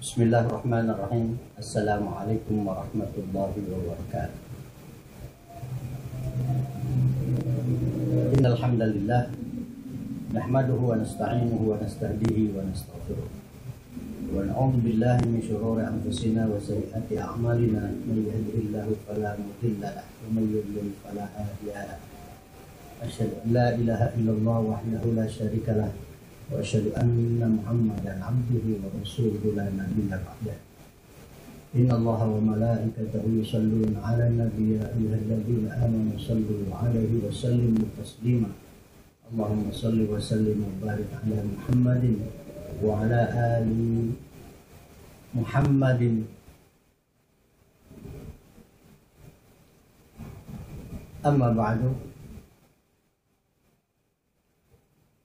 Bismillahirrahmanirrahim. Assalamualaikum warahmatullahi wabarakatuh. Innal hamdalillah nahmaduhu wa nasta'inuhu wa nastahdihi wa nastaghfiruh. Wa na'udzu billahi min shururi anfusina wa sayyiati a'malina. May yahdihillahu fala mudilla lahu wa may yudlil fala hadiya lahu. Asyhadu an la ilaha illallah wahdahu la syarika lahu wa asyhadu anna Muhammadan abduhu wa rasuluhu la nabiyya ba'dah. Inna Allaha wa malaikatahu yusholluna 'alan nabiy ya ayyuhalladzina amanu shallu 'alaihi wa sallimu taslima. Allahumma shalli wa sallim wa barik 'ala Muhammadin wa 'ala ali Muhammadin. Amma ba'du.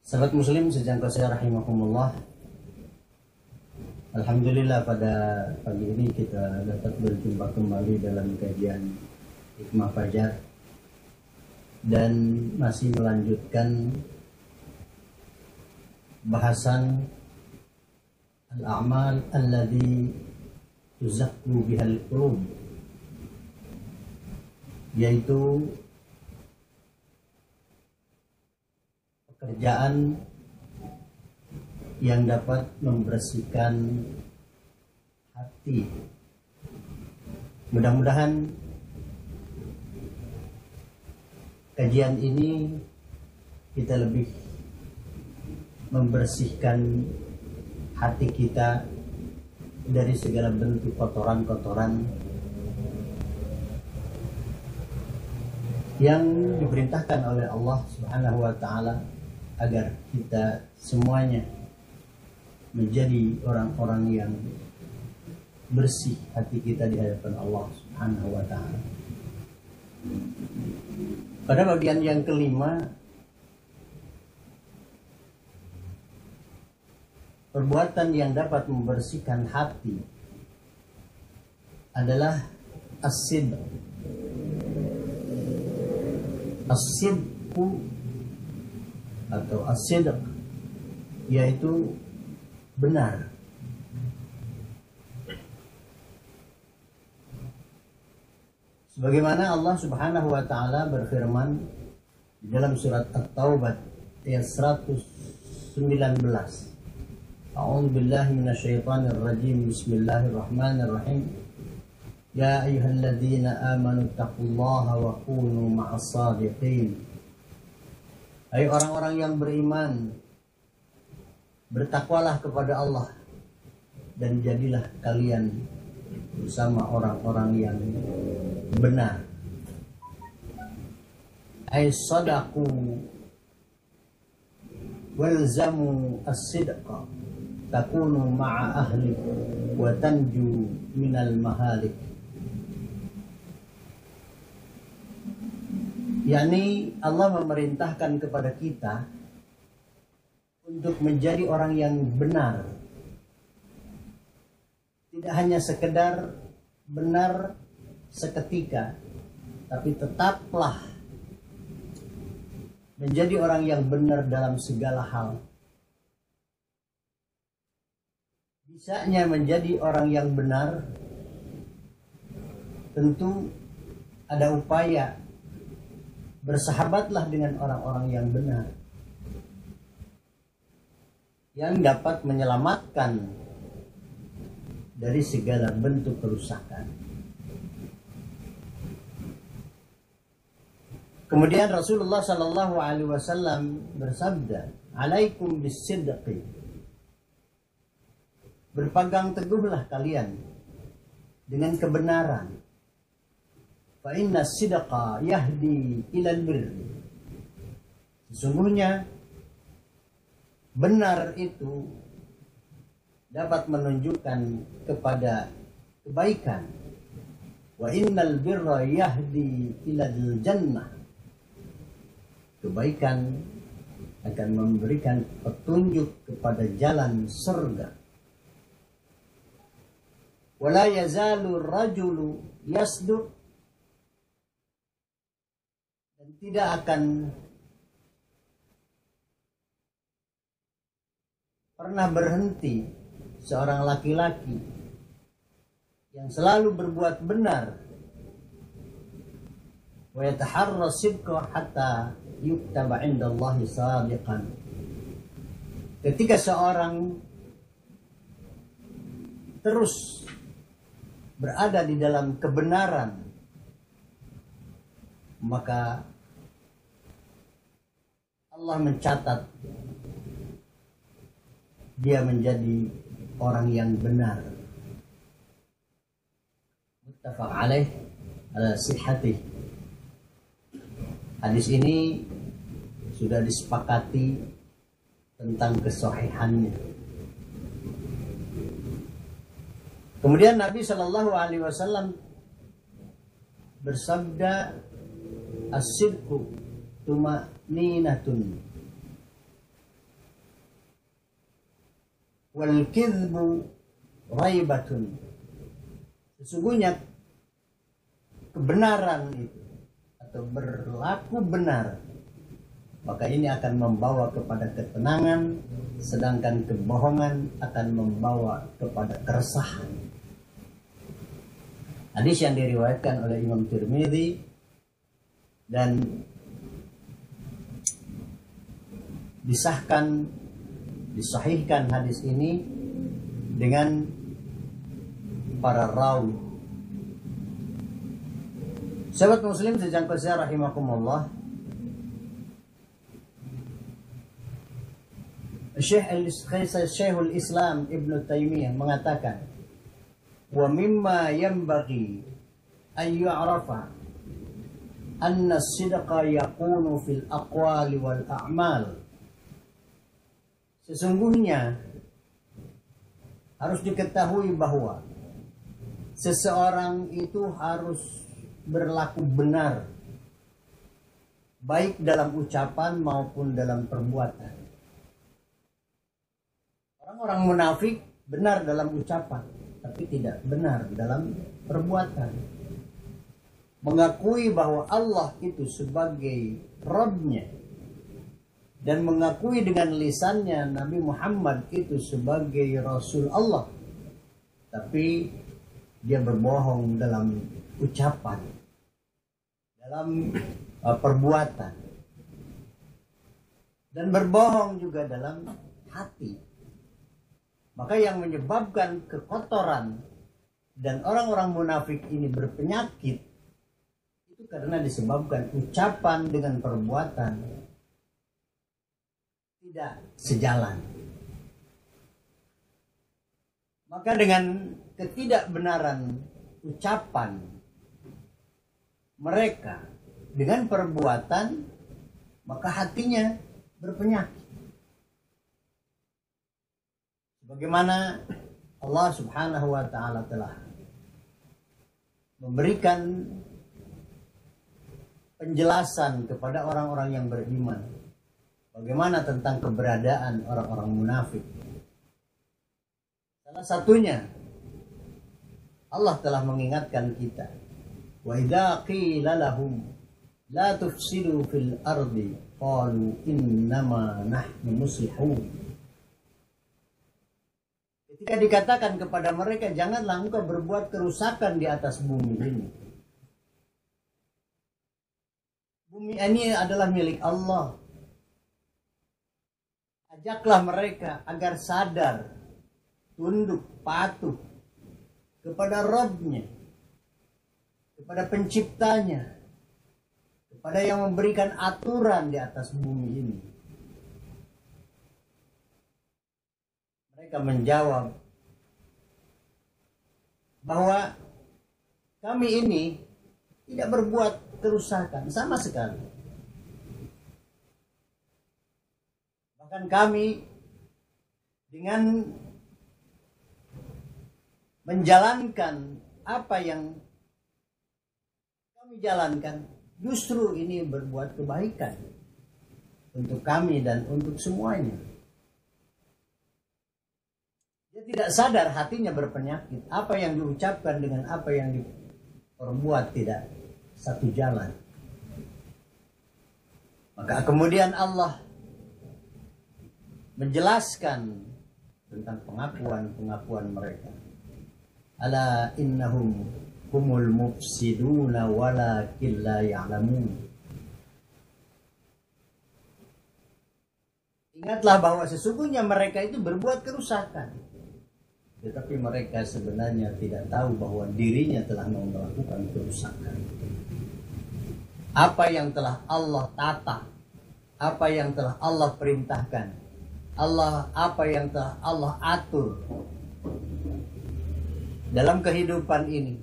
Sahabat muslim sejangka saya rahimakumullah. Alhamdulillah pada pagi ini kita dapat berjumpa kembali dalam kajian Hikmah Fajar dan masih melanjutkan bahasan al-a'mal alladhi tuzakku bihal qulub, yaitu pekerjaan yang dapat membersihkan hati. Mudah-mudahan kajian ini kita lebih membersihkan hati kita dari segala bentuk kotoran-kotoran yang diperintahkan oleh Allah Subhanahu wa taala agar kita semuanya menjadi orang-orang yang bersih hati kita di hadapan Allah Subhanahu wa taala. Pada bagian yang kelima, perbuatan yang dapat membersihkan hati adalah as-sidq. As-sidqu atau as-sidq yaitu benar. Sebagaimana Allah Subhanahu wa taala berfirman di dalam surat At-Taubah ayat 119. A'udzu billahi minasyaitonir rajim. Bismillahirrahmanirrahim. Ya ayyuhalladzina amanu taqullaha wa kunu ma'as shadiqin. Hai orang-orang yang beriman, bertakwalah kepada Allah dan jadilah kalian bersama orang-orang yang benar. Ai sadaqu walzamu as-sidqa takunu ma'a ahli wa tanju minal mahalik. yakni Allah memerintahkan kepada kita untuk menjadi orang yang benar. Tidak hanya sekedar benar seketika, tapi tetaplah menjadi orang yang benar dalam segala hal. Bisanya menjadi orang yang benar, tentu ada upaya bersahabatlah dengan orang-orang yang benar, yang dapat menyelamatkan dari segala bentuk kerusakan. Kemudian Rasulullah Shallallahu Alaihi Wasallam bersabda, "Alaikum bis-sidqi." Berpegang teguhlah kalian dengan kebenaran. Fa inna sidqa yahdi ilal birri. Sesungguhnya benar itu dapat menunjukkan kepada kebaikan. Wa innal birra yahdi ilal jannah. Kebaikan akan memberikan petunjuk kepada jalan surga. Wala yazalu rajulu yasduq, dan tidak akan pernah berhenti seorang laki-laki yang selalu berbuat benar, wa yataharra sidqa hatta yuktaba 'indallahi shadiqan. Ketika seorang terus berada di dalam kebenaran, maka Allah mencatat dia menjadi orang yang benar. Muttafaq alaih ala sihhatih. Hadis ini sudah disepakati tentang kesahihannya. Kemudian Nabi Shallallahu Alaihi Wasallam bersabda, as-sidqu tuma'ninatun wal kidhbu raibatun. Sesungguhnya kebenaran itu atau berlaku benar, maka ini akan membawa kepada ketenangan, sedangkan kebohongan akan membawa kepada keresahan. Hadis yang diriwayatkan oleh Imam Tirmidzi dan disahihkan hadis ini dengan para rawi. Sahabat muslim sejak saya rahimakumullah, Syekhul Islam Ibn Taimiyah mengatakan, wa mimma yanbaghi an yu'rafa anna as-sidqa yakunu fil aqwali wal a'mal. Sesungguhnya harus diketahui bahwa seseorang itu harus berlaku benar, baik dalam ucapan maupun dalam perbuatan. Orang-orang munafik benar dalam ucapan, tapi tidak benar dalam perbuatan. Mengakui bahwa Allah itu sebagai Rabb-Nya dan mengakui dengan lisannya Nabi Muhammad itu sebagai Rasul Allah, tapi dia berbohong dalam ucapan, dalam perbuatan, dan berbohong juga dalam hati. Maka yang menyebabkan kekotoran dan orang-orang munafik ini berpenyakit itu karena disebabkan ucapan dengan perbuatan tidak sejalan. Maka dengan ketidakbenaran ucapan mereka dengan perbuatan, maka hatinya berpenyakit. Bagaimana Allah Subhanahu wa Ta'ala telah memberikan penjelasan kepada orang-orang yang beriman, bagaimana tentang keberadaan orang-orang munafik. Salah satunya Allah telah mengingatkan kita, wa idza qila lahum la tufsidu fil ardi qalu innama nahnu muslihun. Ketika dikatakan kepada mereka, janganlah engkau berbuat kerusakan di atas bumi ini. Bumi ini adalah milik Allah. Ajaklah mereka agar sadar, tunduk, patuh kepada Rabb-Nya, kepada penciptanya, kepada yang memberikan aturan di atas bumi ini. Mereka menjawab bahwa kami ini tidak berbuat kerusakan sama sekali. Bahkan kami dengan menjalankan apa yang kami jalankan, justru ini berbuat kebaikan untuk kami dan untuk semuanya. Dia tidak sadar, hatinya berpenyakit. Apa yang diucapkan dengan apa yang diperbuat tidak satu jalan. Maka kemudian Allah menjelaskan tentang pengakuan mereka. Ala innahum humul mufsiduna walakin la ya'lamun. Ingatlah bahwa sesungguhnya mereka itu berbuat kerusakan, tetapi mereka sebenarnya tidak tahu bahwa dirinya telah melakukan kerusakan. Apa yang telah Allah tata, apa yang telah Allah perintahkan, apa yang telah Allah atur dalam kehidupan ini.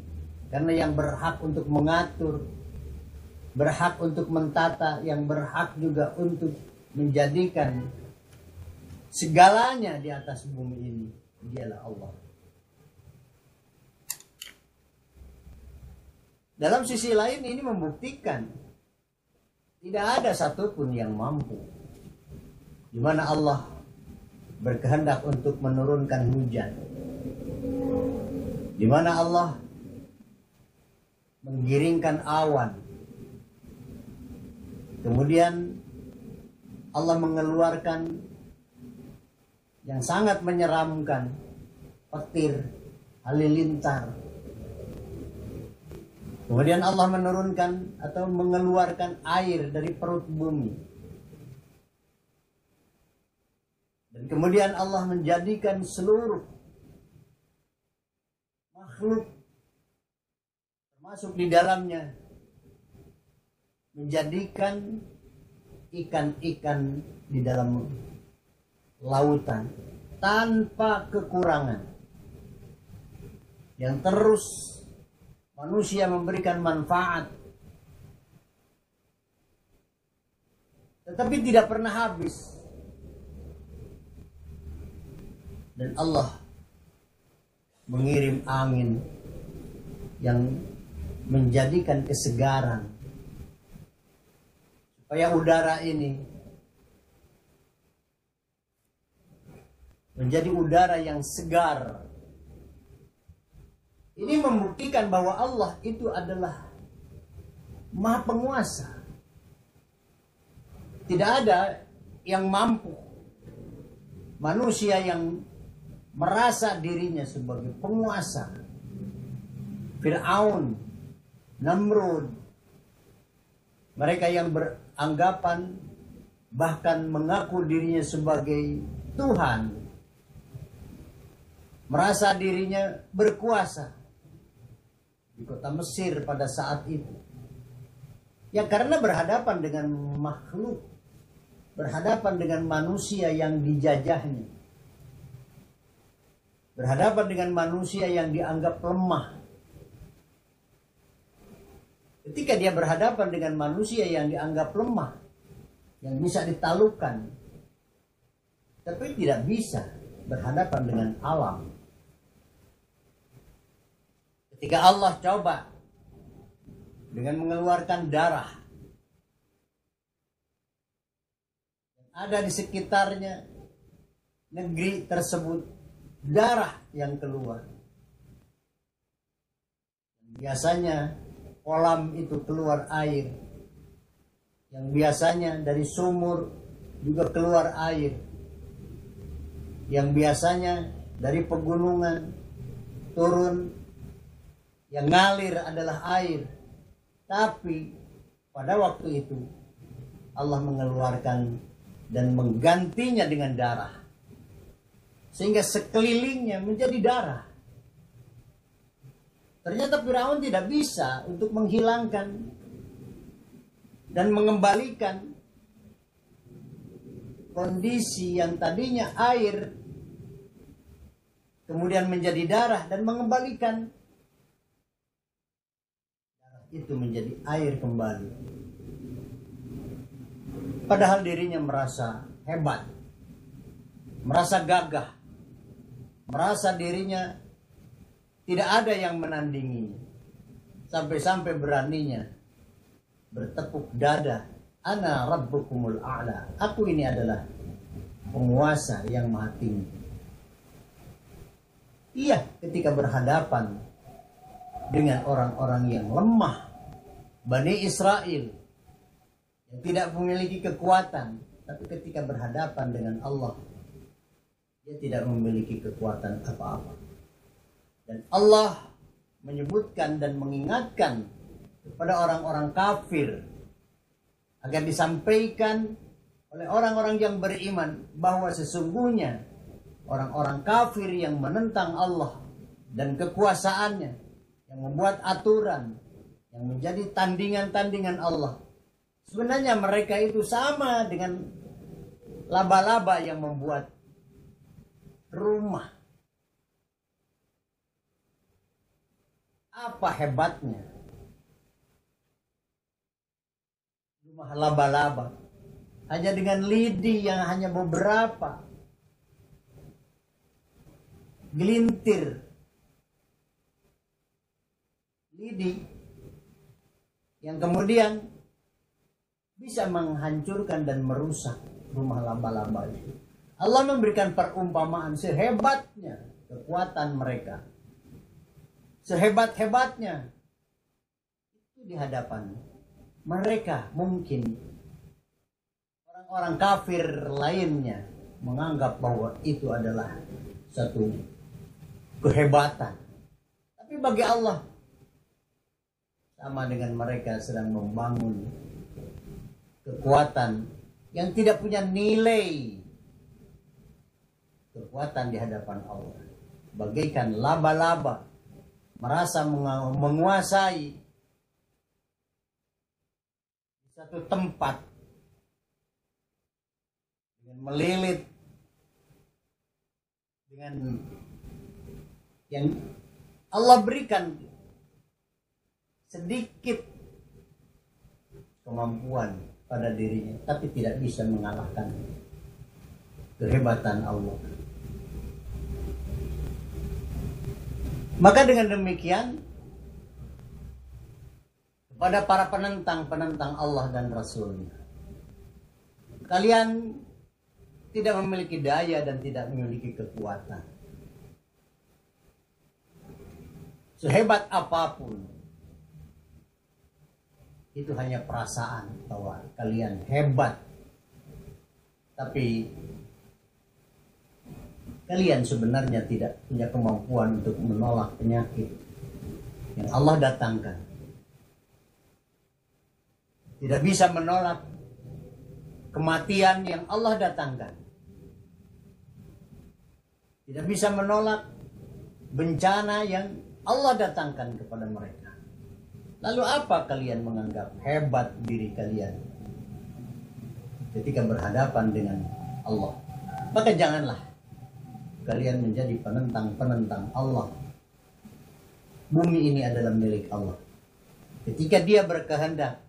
Karena yang berhak untuk mengatur, berhak untuk mentata, yang berhak juga untuk menjadikan segalanya di atas bumi ini, dialah Allah. Dalam sisi lain ini membuktikan tidak ada satupun yang mampu, di mana Allah berkehendak untuk menurunkan hujan, di mana Allah menggiringkan awan, kemudian Allah mengeluarkan yang sangat menyeramkan, petir, halilintar. Kemudian Allah menurunkan atau mengeluarkan air dari perut bumi. Dan kemudian Allah menjadikan seluruh makhluk termasuk di dalamnya, menjadikan ikan-ikan di dalam lautan tanpa kekurangan, yang terus manusia memberikan manfaat, tetapi tidak pernah habis. Dan Allah mengirim angin yang menjadikan kesegaran, supaya udara ini menjadi udara yang segar. Ini membuktikan bahwa Allah itu adalah Maha Penguasa. Tidak ada yang mampu, manusia yang merasa dirinya sebagai penguasa. Fir'aun, Namrud, mereka yang beranggapan bahkan mengaku dirinya sebagai Tuhan, merasa dirinya berkuasa di kota Mesir pada saat itu. Ya karena berhadapan dengan makhluk, berhadapan dengan manusia yang dijajahnya, berhadapan dengan manusia yang dianggap lemah. Ketika dia berhadapan dengan manusia yang dianggap lemah, yang bisa ditaklukkan, tapi tidak bisa berhadapan dengan alam. Ketika Allah coba dengan mengeluarkan darah yang ada di sekitarnya negeri tersebut, darah yang keluar. Biasanya kolam itu keluar air, yang biasanya dari sumur juga keluar air, yang biasanya dari pegunungan turun, yang ngalir adalah air. Tapi pada waktu itu Allah mengeluarkan dan menggantinya dengan darah, sehingga sekelilingnya menjadi darah. Ternyata Firaun tidak bisa untuk menghilangkan dan mengembalikan kondisi yang tadinya air kemudian menjadi darah, dan mengembalikan darah itu menjadi air kembali. Padahal dirinya merasa hebat, merasa gagah, merasa dirinya tidak ada yang menandinginya, sampai-sampai beraninya bertepuk dada, ana rabbukumul a'la, aku ini adalah penguasa yang maha tinggi. Iya, ketika berhadapan dengan orang-orang yang lemah, Bani Israel yang tidak memiliki kekuatan, tapi ketika berhadapan dengan Allah dia tidak memiliki kekuatan apa-apa. Dan Allah menyebutkan dan mengingatkan kepada orang-orang kafir agar disampaikan oleh orang-orang yang beriman bahwa sesungguhnya orang-orang kafir yang menentang Allah dan kekuasaannya, yang membuat aturan, yang menjadi tandingan-tandingan Allah, sebenarnya mereka itu sama dengan laba-laba yang membuat rumah. Apa hebatnya rumah laba-laba? Hanya dengan lidi yang hanya beberapa gelintir lidi yang kemudian bisa menghancurkan dan merusak rumah laba-laba itu. Allah memberikan perumpamaan sehebatnya kekuatan mereka, sehebat-hebatnya itu di hadapan mereka. Mungkin orang-orang kafir lainnya menganggap bahwa itu adalah satu kehebatan, tapi bagi Allah sama dengan mereka sedang membangun kekuatan yang tidak punya nilai. Kekuatan di hadapan Allah bagaikan laba-laba merasa menguasai satu tempat dengan melilit dengan yang Allah berikan sedikit kemampuan pada dirinya, tapi tidak bisa mengalahkan kehebatan Allah. Maka dengan demikian kepada para penentang Allah dan Rasulnya, kalian tidak memiliki daya dan tidak memiliki kekuatan. Sehebat apapun, itu hanya perasaan bahwa kalian hebat, tapi kalian sebenarnya tidak punya kemampuan untuk menolak penyakit yang Allah datangkan. Tidak bisa menolak kematian yang Allah datangkan. Tidak bisa menolak bencana yang Allah datangkan kepada mereka. Lalu apa kalian menganggap hebat diri kalian ketika berhadapan dengan Allah? Maka janganlah kalian menjadi penentang Allah. Bumi ini adalah milik Allah. Ketika Dia berkehendak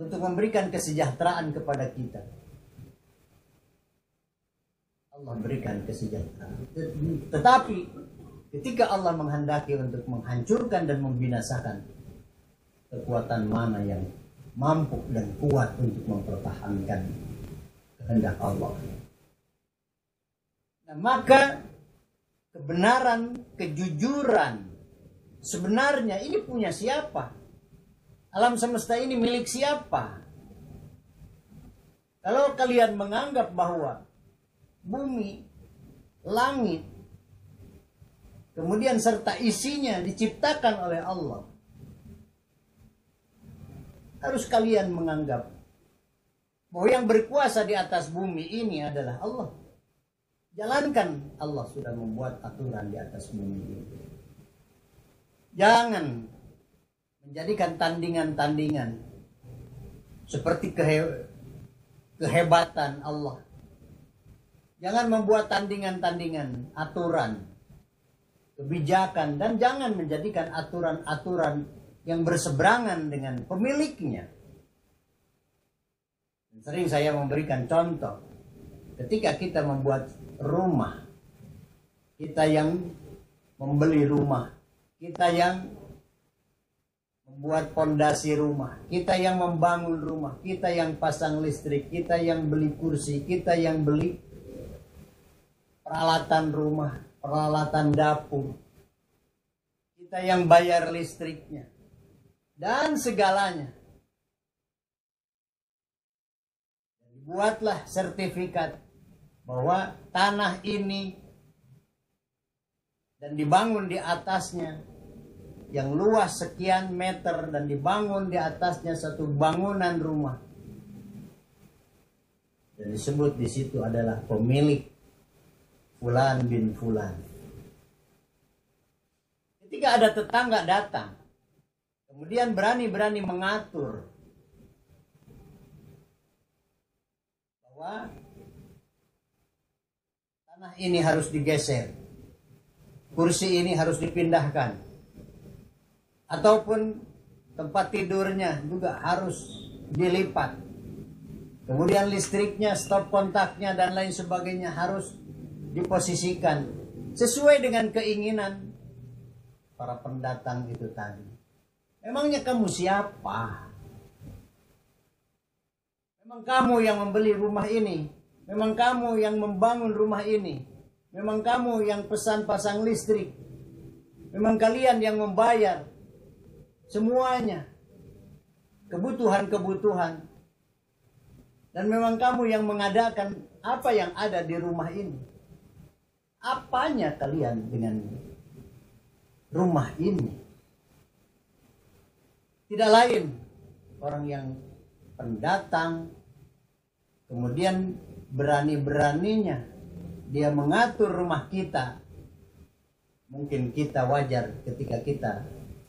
untuk memberikan kesejahteraan kepada kita, Allah berikan kesejahteraan. Tetapi ketika Allah menghendaki untuk menghancurkan dan membinasakan, kekuatan mana yang mampu dan kuat untuk mempertahankan kehendak Allah? Nah, maka kebenaran, kejujuran sebenarnya ini punya siapa? Alam semesta ini milik siapa? Kalau kalian menganggap bahwa bumi, langit, kemudian serta isinya diciptakan oleh Allah, harus kalian menganggap bahwa yang berkuasa di atas bumi ini adalah Allah. Jalankan, Allah sudah membuat aturan di atas bumi ini. Jangan menjadikan tandingan-tandingan seperti kehebatan Allah. Jangan membuat tandingan-tandingan, aturan, kebijakan, dan jangan menjadikan aturan-aturan yang berseberangan dengan pemiliknya. Sering saya memberikan contoh, ketika kita membuat rumah, kita yang membeli rumah, kita yang membuat pondasi rumah, kita yang membangun rumah, kita yang pasang listrik, kita yang beli kursi, kita yang beli peralatan rumah, peralatan dapur, kita yang bayar listriknya, dan segalanya. Buatlah sertifikat bahwa tanah ini dan dibangun di atasnya yang luas sekian meter dan dibangun di atasnya satu bangunan rumah. Dan disebut di situ adalah pemilik Fulan bin Fulan. Ketika ada tetangga datang, kemudian berani-berani mengatur bahwa tanah ini harus digeser, kursi ini harus dipindahkan, ataupun tempat tidurnya juga harus dilipat, kemudian listriknya, stop kontaknya dan lain sebagainya harus diposisikan sesuai dengan keinginan para pendatang itu tadi. Memangnya kamu siapa? Memang kamu yang membeli rumah ini? Memang kamu yang membangun rumah ini? Memang kamu yang pesan pasang listrik? Memang kalian yang membayar semuanya, kebutuhan-kebutuhan? Dan memang kamu yang mengadakan apa yang ada di rumah ini? Apanya kalian dengan rumah ini? Tidak lain orang yang pendatang, kemudian berani-beraninya dia mengatur rumah kita. Mungkin kita wajar ketika kita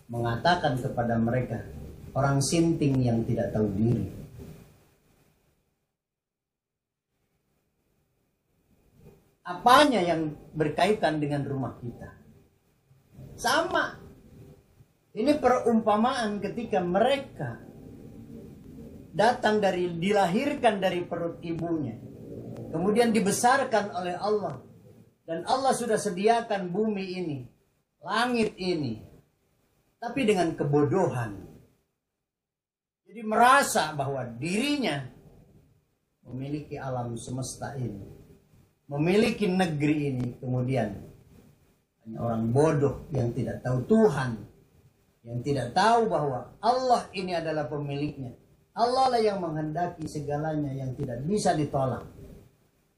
mengatakan kepada mereka, orang sinting yang tidak tahu diri. Apanya yang berkaitan dengan rumah kita? Sama. Ini perumpamaan ketika mereka dilahirkan dari perut ibunya, kemudian dibesarkan oleh Allah, dan Allah sudah sediakan bumi ini, langit ini, tapi dengan kebodohan. Jadi merasa bahwa dirinya memiliki alam semesta ini, memiliki negeri ini, kemudian hanya orang bodoh yang tidak tahu Tuhan, yang tidak tahu bahwa Allah ini adalah pemiliknya. Allah lah yang menghendaki segalanya yang tidak bisa ditolak.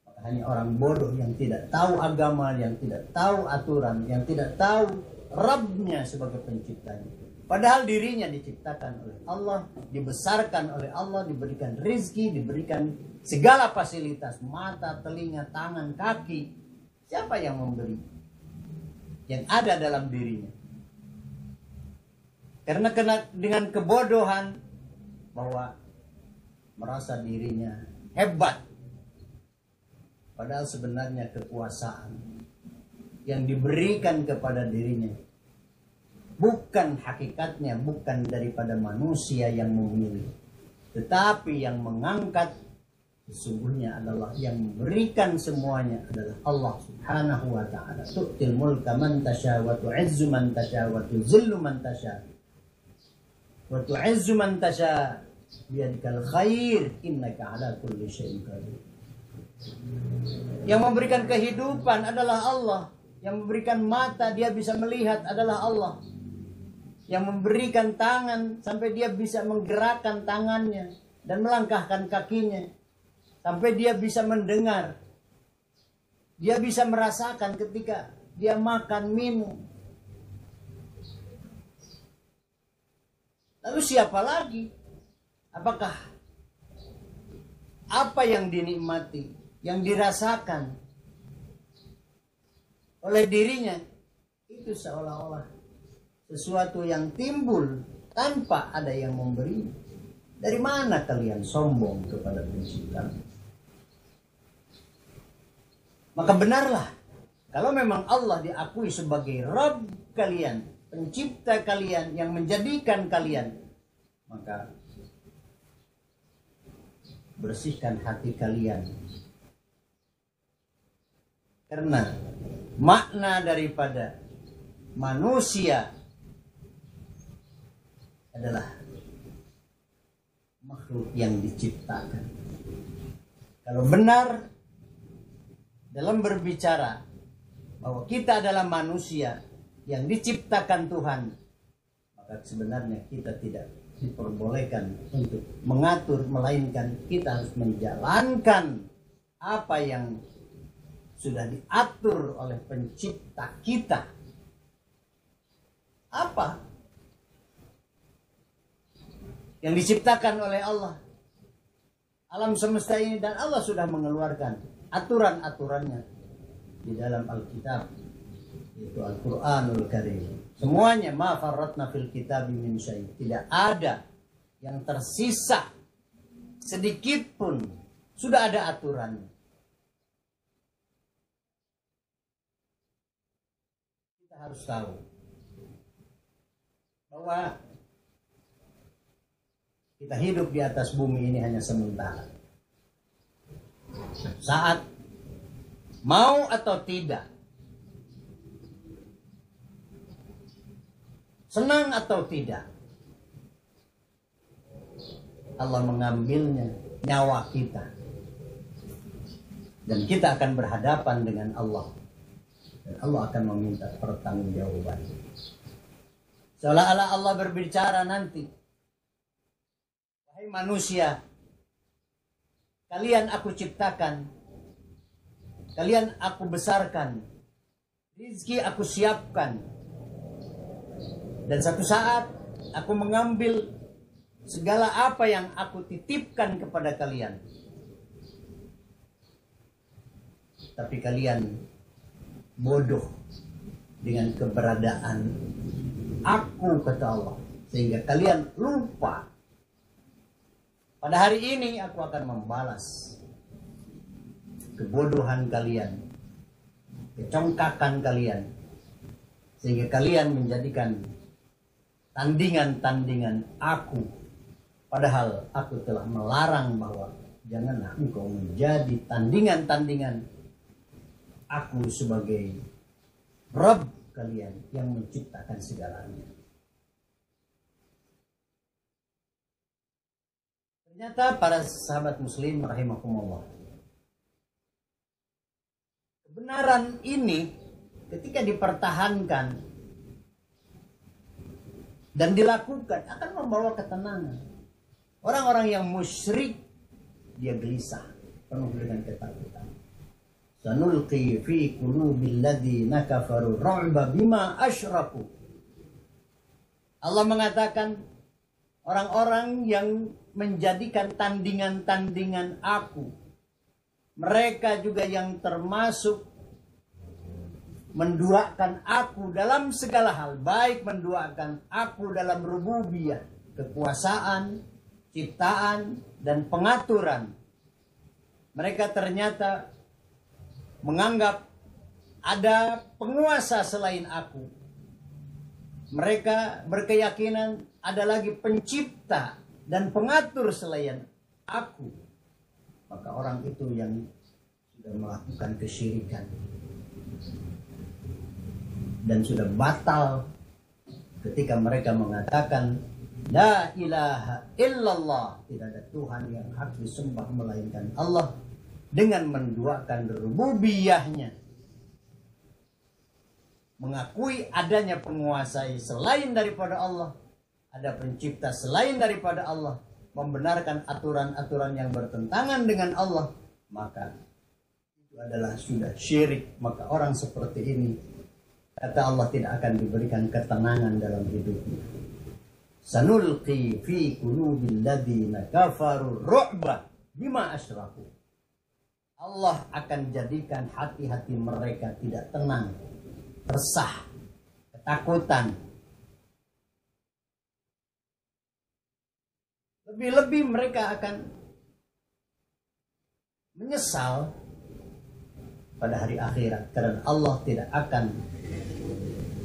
Maka hanya orang bodoh yang tidak tahu agama, yang tidak tahu aturan, yang tidak tahu Rabbnya sebagai penciptanya. Padahal dirinya diciptakan oleh Allah, dibesarkan oleh Allah, diberikan rizki, diberikan segala fasilitas, mata, telinga, tangan, kaki. Siapa yang memberi? Yang ada dalam dirinya. Karena dengan kebodohan bahwa merasa dirinya hebat, padahal sebenarnya kekuasaan yang diberikan kepada dirinya bukan hakikatnya, bukan daripada manusia yang memilih, tetapi yang mengangkat sesungguhnya adalah yang memberikan semuanya adalah Allah Subhanahu wa ta'ala. Tu'til mulka man tasha wa tu'izzu man tasha wa tuzillu man tasha wa tu'izzu man tasha biyadikal khair innaka ala kulli syai'in qadir. Yang memberikan kehidupan adalah Allah. Yang memberikan mata dia bisa melihat adalah Allah. Yang memberikan tangan sampai dia bisa menggerakkan tangannya dan melangkahkan kakinya, sampai dia bisa mendengar. Dia bisa merasakan ketika dia makan, minum. Lalu siapa lagi? Apakah apa yang dinikmati, yang dirasakan oleh dirinya itu seolah-olah sesuatu yang timbul tanpa ada yang memberi? Dari mana kalian sombong kepada pencipta? Maka benarlah, kalau memang Allah diakui sebagai Rabb kalian, pencipta kalian, yang menjadikan kalian, maka bersihkan hati kalian. Karena makna daripada manusia adalah makhluk yang diciptakan. Kalau benar dalam berbicara bahwa kita adalah manusia yang diciptakan Tuhan, maka sebenarnya kita tidak diperbolehkan untuk mengatur, melainkan kita harus menjalankan apa yang sudah diatur oleh pencipta kita. Apa yang diciptakan oleh Allah? Alam semesta ini, dan Allah sudah mengeluarkan aturan-aturannya di dalam Alkitab, yaitu Al-Quranul Karim. Semuanya, ma farratna fil kitab min syai'. Tidak ada yang tersisa sedikit pun, sudah ada aturannya. Kita harus tahu bahwa kita hidup di atas bumi ini hanya sementara. Saat mau atau tidak, senang atau tidak, Allah mengambilnya, nyawa kita, dan kita akan berhadapan dengan Allah, dan Allah akan meminta pertanggungjawaban. Seolah-olah Allah berbicara nanti, wahai manusia, kalian aku ciptakan, kalian aku besarkan, rizki aku siapkan, dan satu saat aku mengambil segala apa yang aku titipkan kepada kalian. Tapi kalian bodoh dengan keberadaan aku, kata Allah, sehingga kalian lupa. Pada hari ini aku akan membalas kebodohan kalian, kecongkakan kalian, sehingga kalian menjadikan tandingan-tandingan aku, padahal aku telah melarang bahwa janganlah engkau menjadi tandingan-tandingan aku sebagai Rabb kalian yang menciptakan segalanya. Ternyata para sahabat muslim rahimakumullah, kebenaran ini ketika dipertahankan dan dilakukan akan membawa ketenangan. Orang-orang yang musyrik dia gelisah, penuh dengan ketakutan. Sanulqi fi qulubil ladzina kafaru ru'ba bima asyraku. Allah mengatakan, orang-orang yang menjadikan tandingan-tandingan aku, mereka juga yang termasuk menduakan aku dalam segala hal, baik menduakan aku dalam rububiyah, kekuasaan, ciptaan, dan pengaturan. Mereka ternyata menganggap ada penguasa selain aku. Mereka berkeyakinan ada lagi pencipta dan pengatur selain aku. Maka orang itu yang sudah melakukan kesyirikan dan sudah batal ketika mereka mengatakan la ilaha illallah, tidak ada Tuhan yang hak disembah melainkan Allah, dengan menduakan rububiyahnya, mengakui adanya penguasa selain daripada Allah, ada pencipta selain daripada Allah, membenarkan aturan-aturan yang bertentangan dengan Allah, maka itu adalah sudah syirik. Maka orang seperti ini, kata Allah, tidak akan diberikan ketenangan dalam hidupnya. Sanulqi fi qulubil ladzina kafaru ru'ba bima asyraku. Allah akan jadikan hati-hati mereka tidak tenang, resah, ketakutan. Lebih-lebih mereka akan menyesal pada hari akhirat, karena Allah tidak akan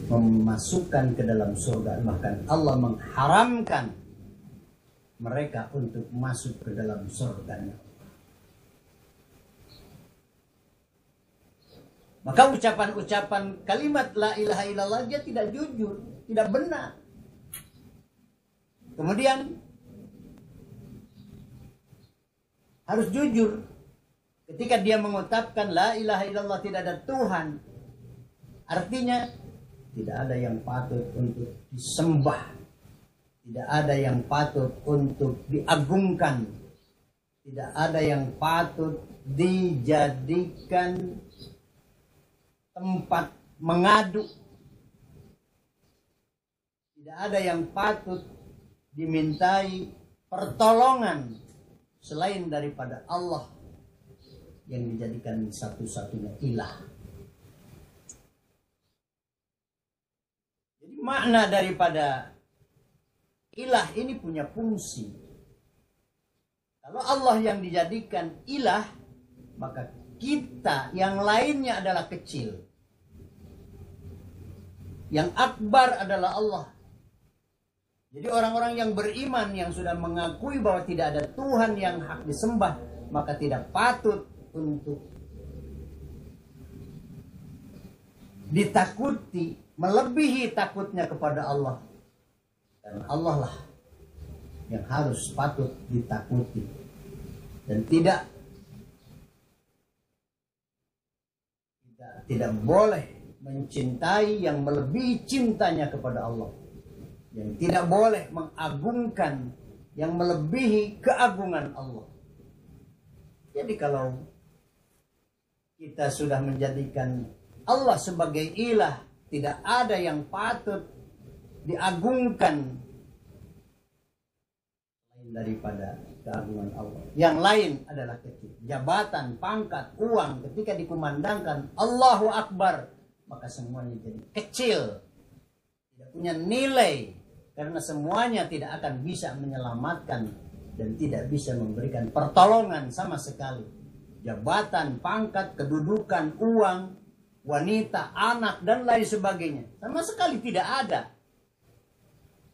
memasukkan ke dalam surga, bahkan Allah mengharamkan mereka untuk masuk ke dalam surganya. Maka ucapan-ucapan kalimat la ilaha illallah dia tidak jujur, tidak benar. Kemudian harus jujur ketika dia mengucapkan la ilaha illallah, tidak ada Tuhan. Artinya tidak ada yang patut untuk disembah, tidak ada yang patut untuk diagungkan, tidak ada yang patut dijadikan tempat mengadu. Tidak ada yang patut dimintai pertolongan selain daripada Allah yang dijadikan satu-satunya ilah. Jadi makna daripada ilah ini punya fungsi. Kalau Allah yang dijadikan ilah, maka kita yang lainnya adalah kecil. Yang akbar adalah Allah. Jadi orang-orang yang beriman, yang sudah mengakui bahwa tidak ada Tuhan yang hak disembah, maka tidak patut untuk ditakuti, melebihi takutnya kepada Allah. Karena Allah lah yang harus patut ditakuti. Dan tidak boleh mencintai yang melebihi cintanya kepada Allah. Yang tidak boleh mengagungkan yang melebihi keagungan Allah. Jadi kalau kita sudah menjadikan Allah sebagai ilah, tidak ada yang patut diagungkan lain daripada keagungan Allah. Yang lain adalah kecil. Jabatan, pangkat, uang, ketika dikumandangkan Allahu Akbar, maka semuanya jadi kecil. Tidak punya nilai. Karena semuanya tidak akan bisa menyelamatkan dan tidak bisa memberikan pertolongan sama sekali. Jabatan, pangkat, kedudukan, uang, wanita, anak, dan lain sebagainya. Sama sekali tidak ada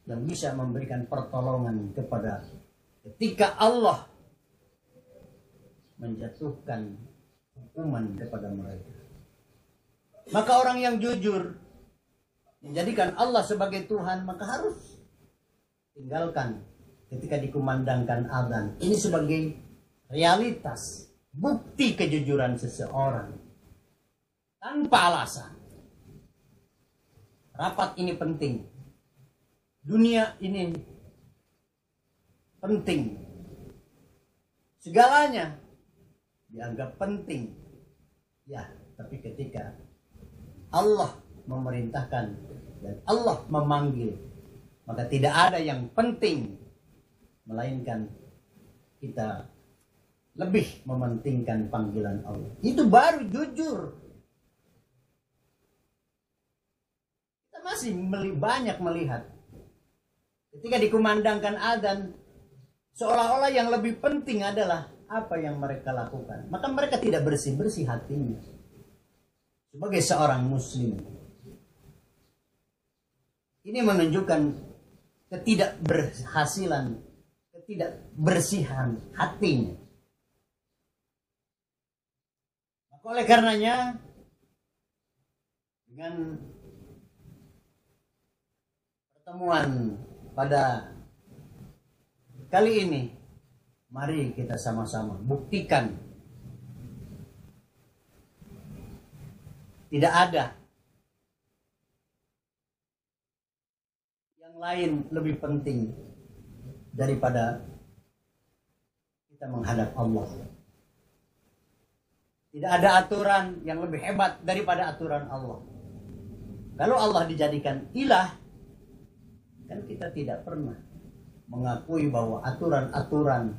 yang bisa memberikan pertolongan kepada ketika Allah menjatuhkan hukuman kepada mereka. Maka orang yang jujur menjadikan Allah sebagai Tuhan, maka harus tinggalkan ketika dikumandangkan adzan. Ini sebagai realitas, bukti kejujuran seseorang. Tanpa alasan. Rapat ini penting. Dunia ini penting. Segalanya dianggap penting. Ya, tapi ketika Allah memerintahkan dan Allah memanggil, maka tidak ada yang penting, melainkan kita lebih mementingkan panggilan Allah. Itu baru jujur. Kita masih banyak melihat ketika dikumandangkan adzan, seolah-olah yang lebih penting adalah apa yang mereka lakukan. Maka mereka tidak bersih-bersih hatinya sebagai seorang muslim. Ini menunjukkan ketidakberhasilan, ketidakbersihan hatinya. Maka oleh karenanya, dengan pertemuan pada kali ini, mari kita sama-sama buktikan tidak ada yang lain lebih penting daripada kita menghadap Allah. Tidak ada aturan yang lebih hebat daripada aturan Allah. Kalau Allah dijadikan ilah, kan kita tidak pernah mengakui bahwa aturan-aturan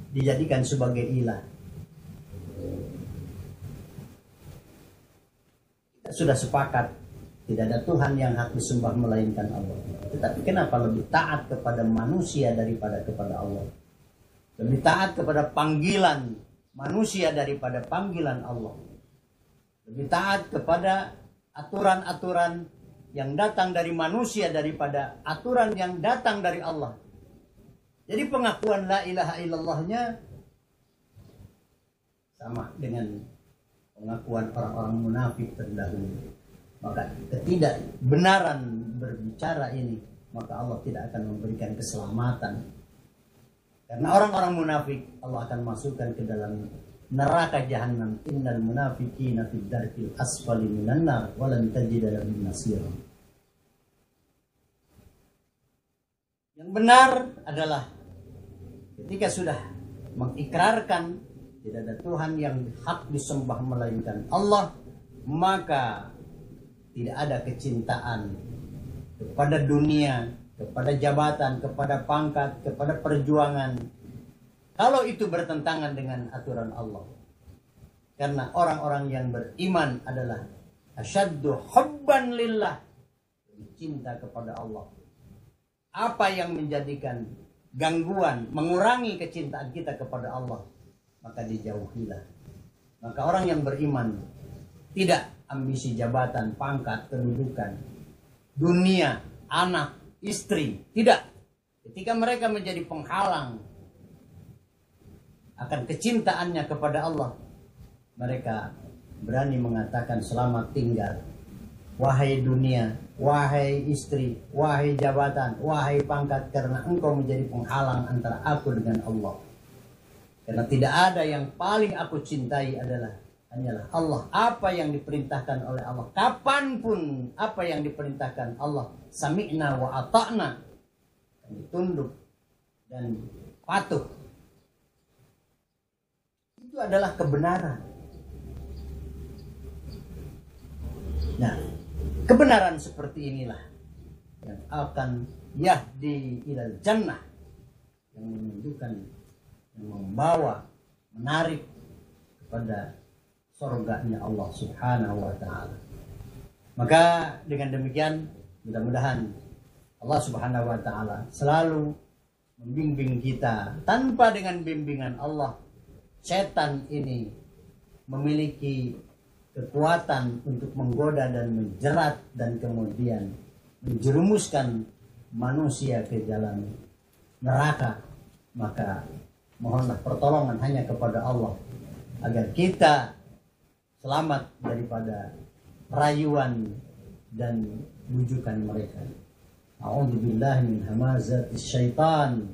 dijadikan sebagai ilah. Kita sudah sepakat tidak ada Tuhan yang hak disembah melainkan Allah. Tetapi kenapa lebih taat kepada manusia daripada kepada Allah? Lebih taat kepada panggilan manusia daripada panggilan Allah. Lebih taat kepada aturan-aturan yang datang dari manusia daripada aturan yang datang dari Allah. Jadi pengakuan la ilaha illallahnya sama dengan pengakuan orang-orang munafik terdahulu. Maka ketidakbenaran berbicara ini, maka Allah tidak akan memberikan keselamatan. Karena orang-orang munafik Allah akan masukkan ke dalam neraka jahanam. Innal munafiqina fid darkil asfali minan nar wa lan tajida lahum nasira. Yang benar adalah ketika sudah mengikrarkan tidak ada Tuhan yang hak disembah melainkan Allah, maka tidak ada kecintaan kepada dunia, kepada jabatan, kepada pangkat, kepada perjuangan, kalau itu bertentangan dengan aturan Allah. Karena orang-orang yang beriman adalah asyaddu hubban lillah, cinta kepada Allah. Apa yang menjadikan gangguan, mengurangi kecintaan kita kepada Allah, maka dijauhilah. Maka orang yang beriman tidak ambisi jabatan, pangkat, kedudukan, dunia, anak, istri, tidak. Ketika mereka menjadi penghalang akan kecintaannya kepada Allah, mereka berani mengatakan selamat tinggal. Wahai dunia, wahai istri, wahai jabatan, wahai pangkat, karena engkau menjadi penghalang antara aku dengan Allah. Karena tidak ada yang paling aku cintai hanyalah Allah. Apa yang diperintahkan oleh Allah, kapanpun apa yang diperintahkan Allah, sami'na wa ata'na, kami tunduk dan patuh. Itu adalah kebenaran. Nah, kebenaran seperti inilah yang akan yahdi ilal jannah, yang menunjukkan, yang membawa, menarik kepada surganya Allah Subhanahu wa ta'ala. Maka dengan demikian mudah-mudahan Allah Subhanahu wa ta'ala selalu membimbing kita. Tanpa dengan bimbingan Allah, setan ini memiliki kekuatan untuk menggoda dan menjerat dan kemudian menjerumuskan manusia ke jalan neraka. Maka mohonlah pertolongan hanya kepada Allah agar kita selamat daripada rayuan dan bujukan mereka. A'udzubillahi min hamazatis syaitan.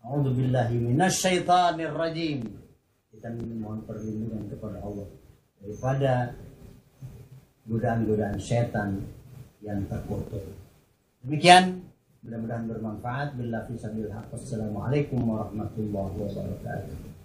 A'udzubillahi minasyaitonir rajim. Kita mohon perlindungan kepada Allah daripada godaan-godaan setan yang terkutuk. Demikian, mudah-mudahan bermanfaat. Billahi fisabilil haq. Wassalamualaikum warahmatullahi wabarakatuh.